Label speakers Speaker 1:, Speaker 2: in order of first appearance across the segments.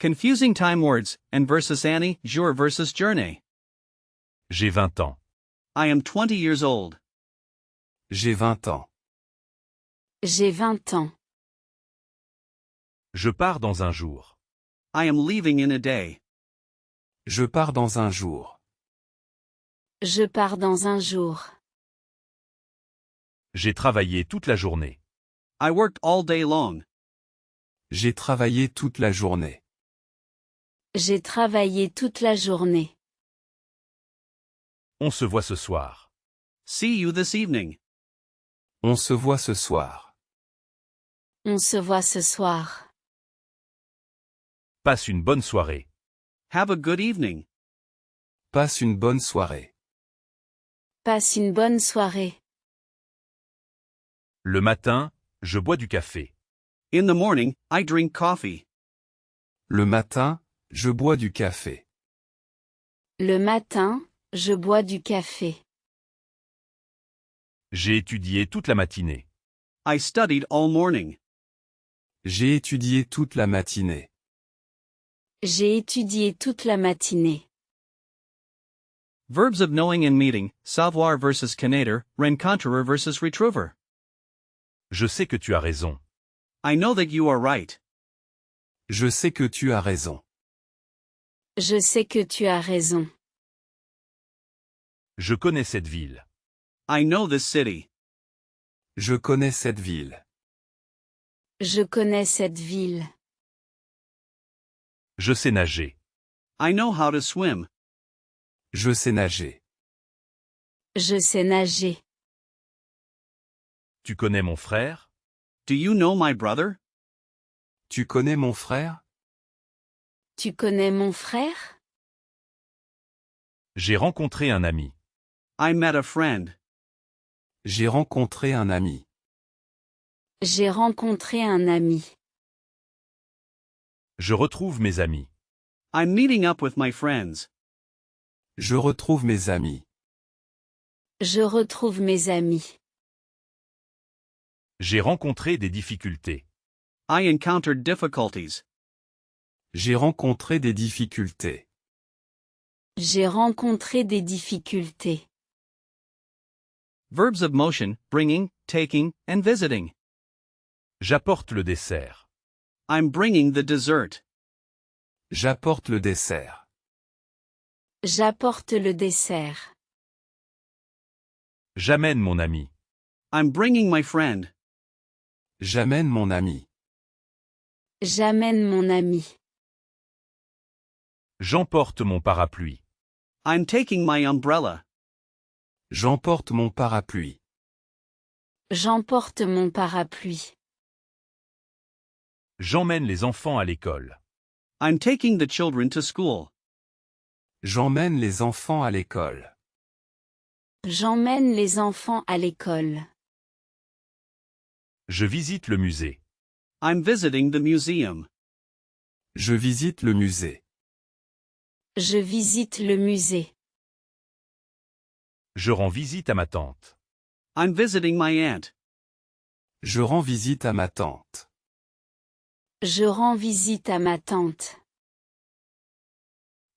Speaker 1: Confusing time words, and versus Annie, jour versus journée.
Speaker 2: J'ai 20 ans.
Speaker 1: I am 20 years old.
Speaker 3: J'ai 20 ans.
Speaker 4: J'ai 20 ans.
Speaker 2: Je pars dans un jour.
Speaker 1: I am leaving in a day.
Speaker 3: Je pars dans un jour.
Speaker 4: Je pars dans un jour.
Speaker 2: J'ai travaillé toute la journée.
Speaker 1: I worked all day long.
Speaker 3: J'ai travaillé toute la journée.
Speaker 4: J'ai travaillé toute la journée.
Speaker 2: On se voit ce soir.
Speaker 1: See you this evening.
Speaker 3: On se voit ce soir.
Speaker 4: On se voit ce soir.
Speaker 2: Passe une bonne soirée.
Speaker 1: Have a good evening.
Speaker 3: Passe une bonne soirée.
Speaker 4: Passe une bonne soirée.
Speaker 2: Le matin, je bois du café.
Speaker 1: In the morning, I drink coffee.
Speaker 3: Le matin, je bois du café.
Speaker 4: Le matin, je bois du café.
Speaker 2: J'ai étudié toute la matinée.
Speaker 1: I studied all morning.
Speaker 3: J'ai étudié toute la matinée.
Speaker 4: J'ai étudié toute la matinée.
Speaker 1: Verbs of knowing and meeting, savoir versus connaître, rencontrer versus retrouver.
Speaker 2: Je sais que tu as raison.
Speaker 1: I know that you are right.
Speaker 3: Je sais que tu as raison.
Speaker 4: Je sais que tu as raison.
Speaker 2: Je connais cette ville.
Speaker 1: I know this city.
Speaker 3: Je connais cette ville.
Speaker 4: Je connais cette ville.
Speaker 2: Je sais nager.
Speaker 1: I know how to swim.
Speaker 3: Je sais nager.
Speaker 4: Je sais nager.
Speaker 2: Tu connais mon frère?
Speaker 1: Do you know my brother?
Speaker 3: Tu connais mon frère?
Speaker 4: Tu connais mon frère?
Speaker 2: J'ai rencontré un ami.
Speaker 1: I met a friend.
Speaker 3: J'ai rencontré un ami.
Speaker 4: J'ai rencontré un ami.
Speaker 2: Je retrouve mes amis.
Speaker 1: I'm meeting up with my friends.
Speaker 3: Je retrouve mes amis.
Speaker 4: Je retrouve mes amis.
Speaker 2: J'ai rencontré des difficultés.
Speaker 1: I encountered difficulties.
Speaker 3: J'ai rencontré des difficultés.
Speaker 4: J'ai rencontré des difficultés.
Speaker 1: Verbs of motion, bringing, taking, and visiting.
Speaker 2: J'apporte le dessert.
Speaker 1: I'm bringing the dessert.
Speaker 3: J'apporte le dessert.
Speaker 4: J'apporte le dessert.
Speaker 2: J'amène mon ami.
Speaker 1: I'm bringing my friend.
Speaker 3: J'amène mon ami.
Speaker 4: J'amène mon ami.
Speaker 2: J'emporte mon parapluie.
Speaker 1: I'm taking my umbrella.
Speaker 3: J'emporte mon parapluie.
Speaker 4: J'emporte mon parapluie.
Speaker 2: J'emmène les enfants à l'école.
Speaker 1: I'm taking the children to school.
Speaker 3: J'emmène les enfants à l'école.
Speaker 4: J'emmène les enfants à l'école.
Speaker 2: Je visite le musée.
Speaker 1: I'm visiting the museum.
Speaker 3: Je visite le musée.
Speaker 4: Je visite le musée.
Speaker 2: Je rends visite à ma tante.
Speaker 1: I'm visiting my aunt.
Speaker 3: Je rends visite à ma tante.
Speaker 4: Je rends visite à ma tante.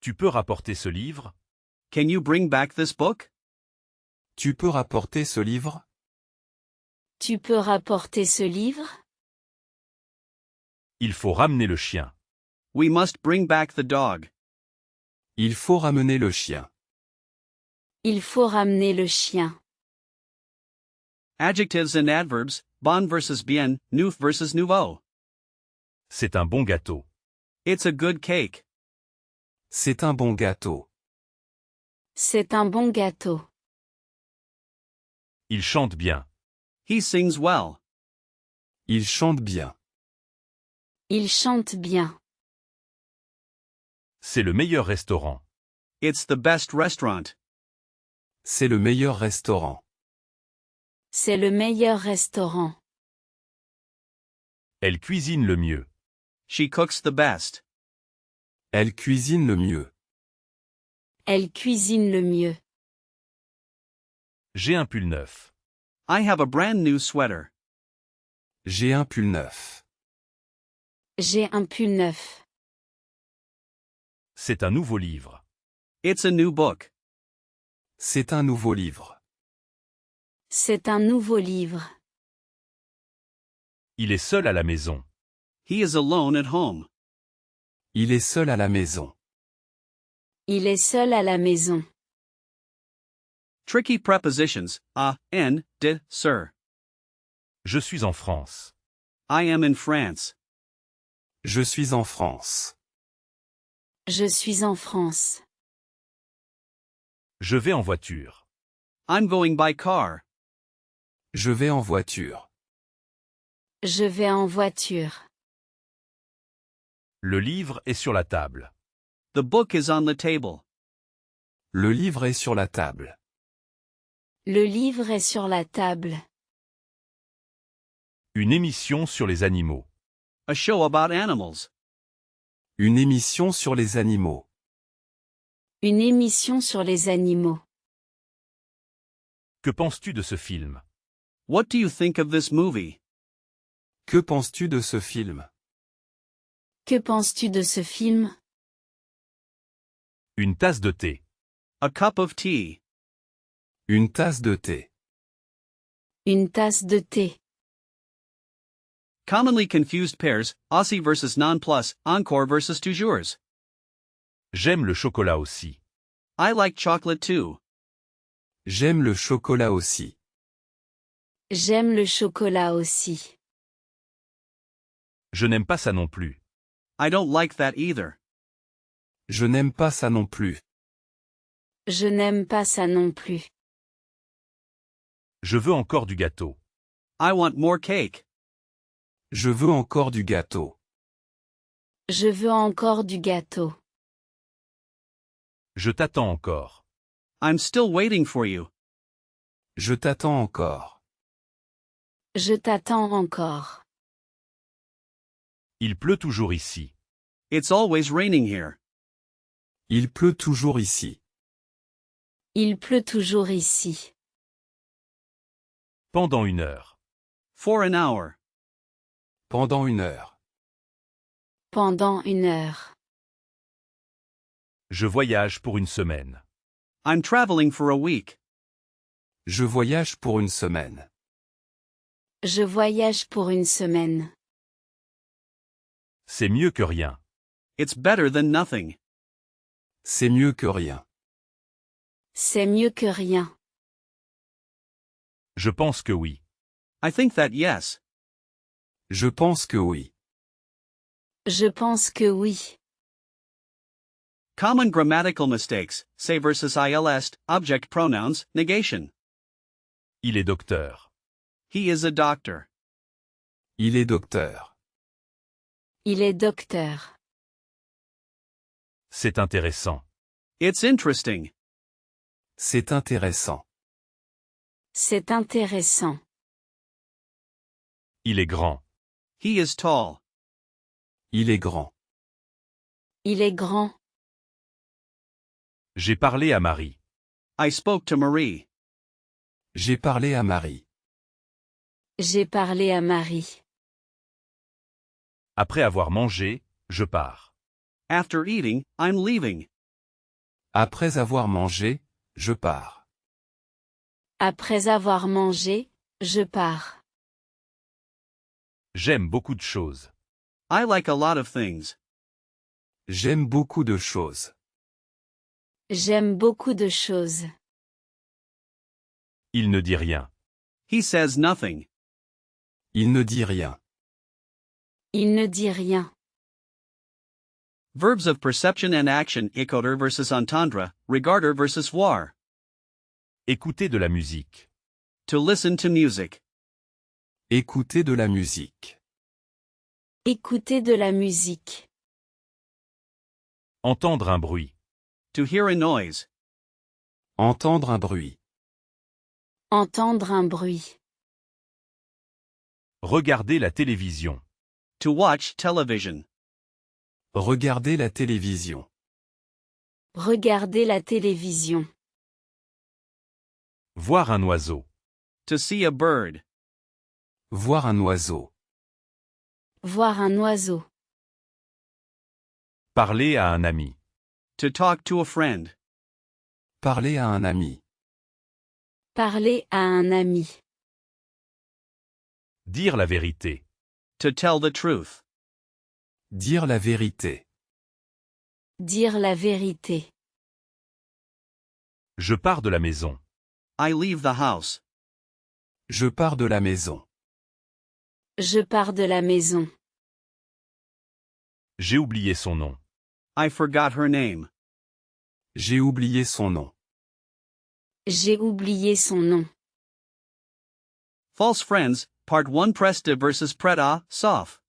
Speaker 2: Tu peux rapporter ce livre?
Speaker 1: Can you bring back this book?
Speaker 3: Tu peux rapporter ce livre?
Speaker 4: Tu peux rapporter ce livre?
Speaker 2: Il faut ramener le chien.
Speaker 1: We must bring back the dog.
Speaker 3: Il faut ramener le chien.
Speaker 4: Il faut ramener le chien.
Speaker 1: Adjectives and adverbs, bon versus bien, neuf versus nouveau.
Speaker 2: C'est un bon gâteau.
Speaker 1: It's a good cake.
Speaker 3: C'est un bon gâteau.
Speaker 4: C'est un bon gâteau.
Speaker 2: Il chante bien.
Speaker 1: He sings well.
Speaker 3: Il chante bien.
Speaker 4: Il chante bien.
Speaker 2: C'est le meilleur restaurant.
Speaker 1: It's the best restaurant.
Speaker 3: C'est le meilleur restaurant.
Speaker 4: C'est le meilleur restaurant.
Speaker 2: Elle cuisine le mieux.
Speaker 1: She cooks the best.
Speaker 3: Elle cuisine le mieux.
Speaker 4: Elle cuisine le mieux.
Speaker 2: J'ai un pull neuf.
Speaker 1: I have a brand new sweater.
Speaker 3: J'ai un pull neuf.
Speaker 4: J'ai un pull neuf.
Speaker 2: C'est un nouveau livre.
Speaker 1: It's a new book.
Speaker 3: C'est un nouveau livre.
Speaker 4: C'est un nouveau livre.
Speaker 2: Il est seul à la maison.
Speaker 1: He is alone at home.
Speaker 3: Il est seul à la maison.
Speaker 4: Il est seul à la maison.
Speaker 1: Tricky prepositions, a, n, de, sir.
Speaker 2: Je suis en France.
Speaker 1: I am in France.
Speaker 3: Je suis en France.
Speaker 4: Je suis en France.
Speaker 2: Je vais en voiture.
Speaker 1: I'm going by car.
Speaker 3: Je vais en voiture.
Speaker 4: Je vais en voiture.
Speaker 2: Le livre est sur la table.
Speaker 1: The book is on the table.
Speaker 3: Le livre est sur la table.
Speaker 4: Le livre est sur la table.
Speaker 2: Une émission sur les animaux.
Speaker 1: A show about animals.
Speaker 3: Une émission sur les animaux.
Speaker 4: Une émission sur les animaux.
Speaker 2: Que penses-tu de ce film?
Speaker 1: What do you think of this movie?
Speaker 3: Que penses-tu de ce film?
Speaker 4: Que penses-tu de ce film?
Speaker 2: Une tasse de thé.
Speaker 1: A cup of tea.
Speaker 3: Une tasse de thé.
Speaker 4: Une tasse de thé.
Speaker 1: Commonly confused pairs, Aussie versus non-plus, Encore versus toujours.
Speaker 2: J'aime le chocolat aussi.
Speaker 1: I like chocolate too.
Speaker 3: J'aime le chocolat aussi.
Speaker 4: J'aime le chocolat aussi.
Speaker 2: Je n'aime pas ça non plus.
Speaker 1: I don't like that either.
Speaker 3: Je n'aime pas ça non plus.
Speaker 4: Je n'aime pas ça non plus.
Speaker 2: Je veux encore du gâteau.
Speaker 1: I want more cake.
Speaker 3: Je veux encore du gâteau.
Speaker 4: Je veux encore du gâteau.
Speaker 2: Je t'attends encore.
Speaker 1: I'm still waiting for you.
Speaker 3: Je t'attends encore.
Speaker 4: Je t'attends encore.
Speaker 2: Il pleut toujours ici.
Speaker 1: It's always raining here.
Speaker 3: Il pleut toujours ici.
Speaker 4: Il pleut toujours ici.
Speaker 2: Pendant 1 heure.
Speaker 1: For an hour.
Speaker 3: Pendant 1 heure.
Speaker 4: Pendant 1 heure.
Speaker 2: Je voyage pour 1 semaine.
Speaker 1: I'm traveling for a week.
Speaker 3: Je voyage pour 1 semaine.
Speaker 4: Je voyage pour 1 semaine.
Speaker 2: C'est mieux que rien.
Speaker 1: It's better than nothing.
Speaker 3: C'est mieux que rien.
Speaker 4: C'est mieux que rien.
Speaker 2: Je pense que oui.
Speaker 1: I think that yes.
Speaker 3: Je pense que oui.
Speaker 4: Je pense que oui.
Speaker 1: Common grammatical mistakes, say versus ILS, object pronouns, negation.
Speaker 2: Il est docteur.
Speaker 1: He is a doctor.
Speaker 3: Il est docteur.
Speaker 4: Il est docteur.
Speaker 2: C'est intéressant.
Speaker 1: It's interesting.
Speaker 3: C'est intéressant.
Speaker 4: C'est intéressant.
Speaker 2: Il est grand.
Speaker 1: He is tall.
Speaker 3: Il est grand.
Speaker 4: Il est grand.
Speaker 2: J'ai parlé à Marie.
Speaker 1: I spoke to Marie.
Speaker 3: J'ai parlé à Marie.
Speaker 4: J'ai parlé à Marie.
Speaker 2: Après avoir mangé, je pars.
Speaker 1: After eating, I'm leaving.
Speaker 3: Après avoir mangé, je pars.
Speaker 4: Après avoir mangé, je pars.
Speaker 2: J'aime beaucoup de choses.
Speaker 1: I like a lot of things.
Speaker 3: J'aime beaucoup de choses.
Speaker 4: J'aime beaucoup de choses.
Speaker 2: Il ne dit rien.
Speaker 1: He says nothing.
Speaker 3: Il ne dit rien.
Speaker 4: Il ne dit rien.
Speaker 1: Verbs of perception and action, écouter versus entendre, regarder versus voir.
Speaker 2: Écouter de la musique.
Speaker 1: To listen to music.
Speaker 3: Écouter de la musique.
Speaker 4: Écouter de la musique.
Speaker 2: Entendre un bruit.
Speaker 1: To hear a noise.
Speaker 3: Entendre un bruit.
Speaker 4: Entendre un bruit.
Speaker 2: Regarder la télévision.
Speaker 1: To watch television.
Speaker 3: Regarder la télévision.
Speaker 4: Regarder la télévision.
Speaker 2: Voir un oiseau.
Speaker 1: To see a bird.
Speaker 3: Voir un oiseau.
Speaker 4: Voir un oiseau.
Speaker 2: Parler à un ami.
Speaker 1: To talk to a friend.
Speaker 3: Parler à un ami.
Speaker 4: Parler à un ami.
Speaker 2: Dire la vérité.
Speaker 1: To tell the truth.
Speaker 3: Dire la vérité.
Speaker 4: Dire la vérité.
Speaker 2: Je pars de la maison.
Speaker 1: I leave the house.
Speaker 3: Je pars de la maison.
Speaker 4: Je pars de la maison.
Speaker 2: J'ai oublié son nom.
Speaker 1: I forgot her name.
Speaker 3: J'ai oublié son nom.
Speaker 4: J'ai oublié son nom.
Speaker 1: False friends, part 1 Presta versus Preda, Soph.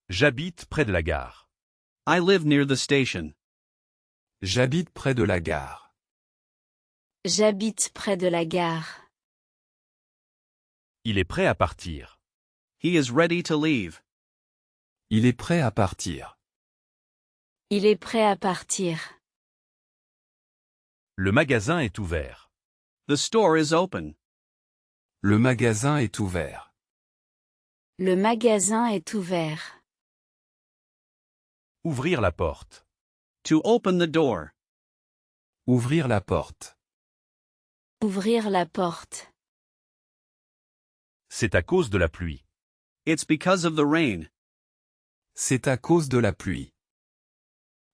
Speaker 2: J'habite près de la gare.
Speaker 1: I live near the station.
Speaker 3: J'habite près de la gare.
Speaker 4: J'habite près de la gare.
Speaker 2: Il est prêt à partir.
Speaker 1: He is ready to leave.
Speaker 3: Il est prêt à partir.
Speaker 4: Il est prêt à partir.
Speaker 2: Le magasin est ouvert.
Speaker 1: The store is open.
Speaker 3: Le magasin est ouvert.
Speaker 4: Le magasin est ouvert.
Speaker 2: Ouvrir la porte.
Speaker 1: To open the door.
Speaker 3: Ouvrir la porte.
Speaker 4: Ouvrir la porte.
Speaker 2: C'est à cause de la pluie.
Speaker 1: It's because of the rain.
Speaker 3: C'est à cause de la pluie.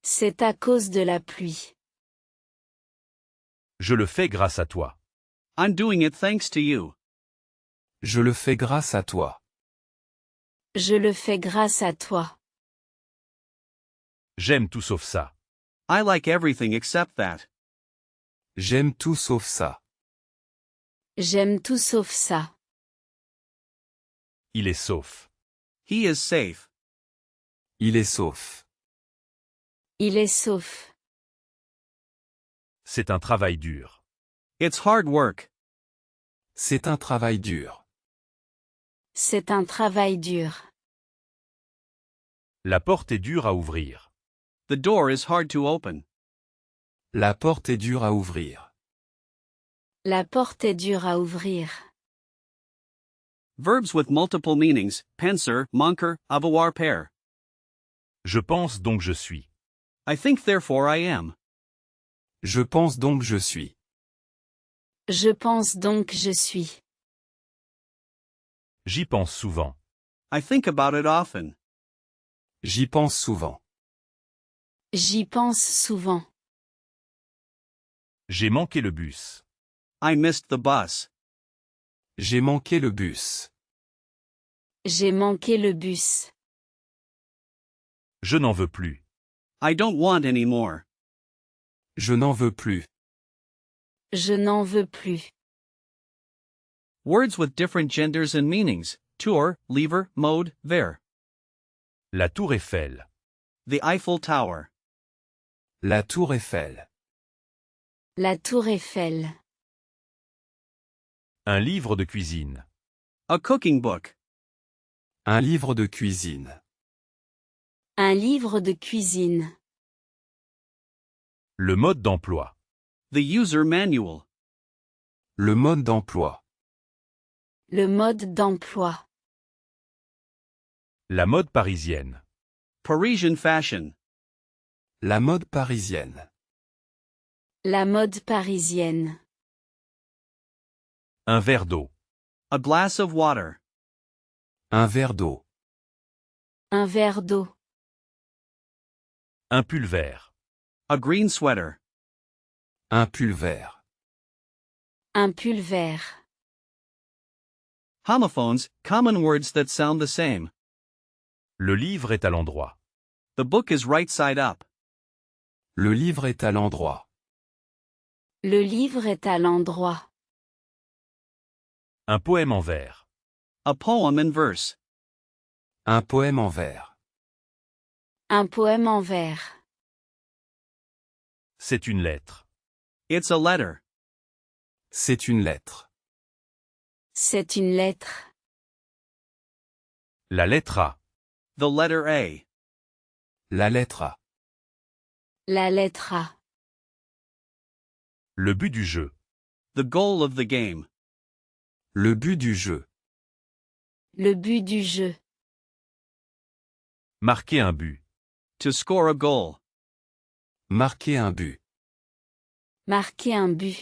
Speaker 4: C'est à cause de la pluie.
Speaker 2: Je le fais grâce à toi.
Speaker 1: I'm doing it thanks to you.
Speaker 3: Je le fais grâce à toi.
Speaker 4: Je le fais grâce à toi.
Speaker 2: J'aime tout sauf ça.
Speaker 1: I like everything except that.
Speaker 3: J'aime tout sauf ça.
Speaker 4: J'aime tout sauf ça.
Speaker 2: Il est sauf.
Speaker 1: He is safe.
Speaker 3: Il est sauf.
Speaker 4: Il est sauf.
Speaker 2: C'est un travail dur.
Speaker 1: It's hard work.
Speaker 3: C'est un travail dur.
Speaker 4: C'est un travail dur.
Speaker 2: La porte est dure à ouvrir.
Speaker 1: The door is hard to open.
Speaker 3: La porte est dure à ouvrir.
Speaker 4: La porte est dure à ouvrir.
Speaker 1: Verbs with multiple meanings, penser, manquer, avoir pair.
Speaker 2: Je pense donc je suis.
Speaker 1: I think therefore I am.
Speaker 3: Je pense donc je suis.
Speaker 4: Je pense donc je suis.
Speaker 2: J'y pense souvent.
Speaker 1: I think about it often.
Speaker 3: J'y pense souvent.
Speaker 4: J'y pense souvent.
Speaker 2: J'ai manqué le bus.
Speaker 1: I missed the bus.
Speaker 3: J'ai manqué le bus.
Speaker 4: J'ai manqué le bus.
Speaker 2: Je n'en veux plus.
Speaker 1: I don't want any more.
Speaker 3: Je n'en veux plus.
Speaker 4: Je n'en veux plus.
Speaker 1: Words with different genders and meanings. Tour, lever, mode, ver.
Speaker 2: La tour Eiffel.
Speaker 1: The Eiffel Tower.
Speaker 3: La tour Eiffel.
Speaker 4: La tour Eiffel.
Speaker 2: Un livre de cuisine.
Speaker 1: A cooking book.
Speaker 3: Un livre de cuisine.
Speaker 4: Un livre de cuisine.
Speaker 2: Le mode d'emploi.
Speaker 1: The user manual.
Speaker 3: Le mode d'emploi.
Speaker 4: Le mode d'emploi.
Speaker 2: La mode parisienne.
Speaker 1: Parisian fashion.
Speaker 3: La mode parisienne.
Speaker 4: La mode parisienne.
Speaker 2: Un verre d'eau.
Speaker 1: A glass of water.
Speaker 3: Un verre d'eau.
Speaker 4: Un verre d'eau.
Speaker 2: Un pull vert.
Speaker 1: A green sweater.
Speaker 3: Un pull vert.
Speaker 4: Un pull vert.
Speaker 1: Homophones, common words that sound the same.
Speaker 2: Le livre est à l'endroit.
Speaker 1: The book is right side up.
Speaker 3: Le livre est à l'endroit.
Speaker 4: Le livre est à l'endroit.
Speaker 2: Un poème en vers.
Speaker 1: A poem in verse.
Speaker 3: Un poème en vers.
Speaker 4: Un poème en vers.
Speaker 2: C'est une lettre.
Speaker 1: It's a letter.
Speaker 3: C'est une lettre.
Speaker 4: C'est une lettre.
Speaker 2: La lettre A.
Speaker 1: The letter A.
Speaker 3: La lettre A.
Speaker 4: La lettre A.
Speaker 2: Le but du jeu.
Speaker 1: The goal of the game.
Speaker 3: Le but du jeu.
Speaker 4: Le but du jeu.
Speaker 2: Marquer un but.
Speaker 1: To score a goal.
Speaker 3: Marquer un but.
Speaker 4: Marquer un but.